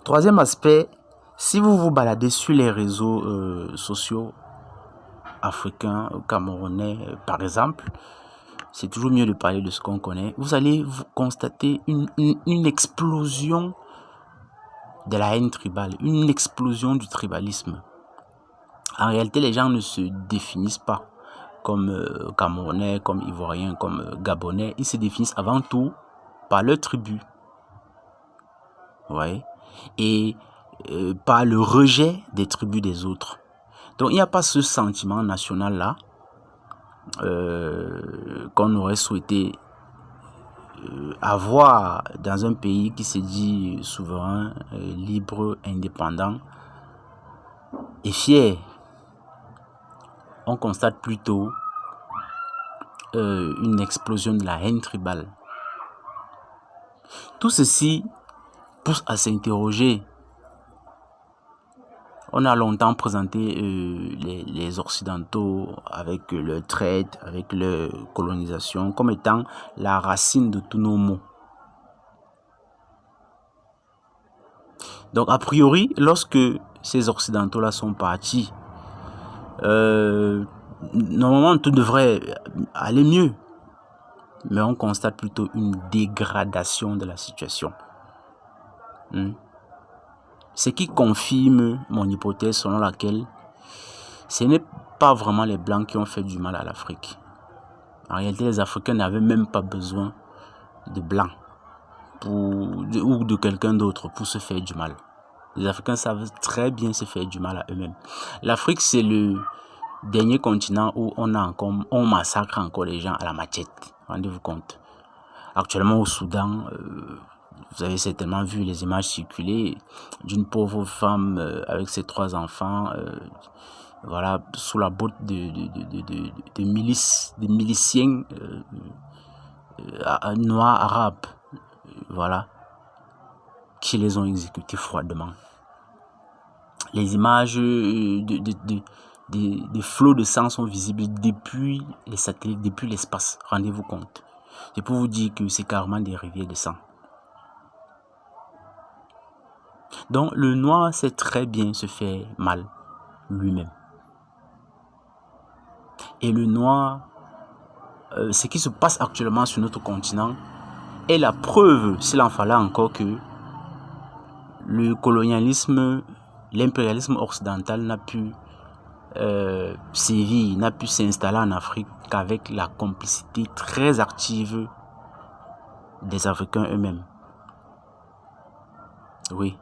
Troisième aspect, si vous vous baladez sur les réseaux sociaux africains, camerounais par exemple, c'est toujours mieux de parler de ce qu'on connaît, vous allez vous constater une explosion de la haine tribale, une explosion du tribalisme. En réalité, les gens ne se définissent pas comme Camerounais, comme Ivoiriens, comme Gabonais. Ils se définissent avant tout par leur tribu. Ouais. Et par le rejet des tribus des autres. Donc, il n'y a pas ce sentiment national-là qu'on aurait souhaité avoir dans un pays qui se dit souverain, libre, indépendant et fier. On constate plutôt une explosion de la haine tribale. Tout ceci pousse à s'interroger. On a longtemps présenté les Occidentaux avec leur traite, avec leur colonisation, comme étant la racine de tous nos maux. Donc, a priori, lorsque ces Occidentaux-là sont partis, normalement, tout devrait aller mieux. Mais on constate plutôt une dégradation de la situation. Ce qui confirme mon hypothèse selon laquelle ce n'est pas vraiment les Blancs qui ont fait du mal à l'Afrique. En réalité, les Africains n'avaient même pas besoin de Blancs ou de quelqu'un d'autre pour se faire du mal. Les Africains savent très bien se faire du mal à eux-mêmes. L'Afrique, c'est le dernier continent où on massacre encore les gens à la machette. Rendez-vous compte. Actuellement au Soudan, vous avez certainement vu les images circuler d'une pauvre femme avec ses 3 enfants, voilà, sous la botte de miliciens noirs arabes, voilà, qui les ont exécutés froidement. Les images des flots de sang sont visibles depuis les satellites, depuis l'espace. Rendez-vous compte. C'est pour vous dire que c'est carrément des rivières de sang. Donc le noir sait très bien se faire mal lui-même. Et le noir, ce qui se passe actuellement sur notre continent est la preuve, s'il en fallait encore, que le colonialisme, l'impérialisme occidental n'a pu sévir, n'a pu s'installer en Afrique qu'avec la complicité très active des Africains eux-mêmes. Oui.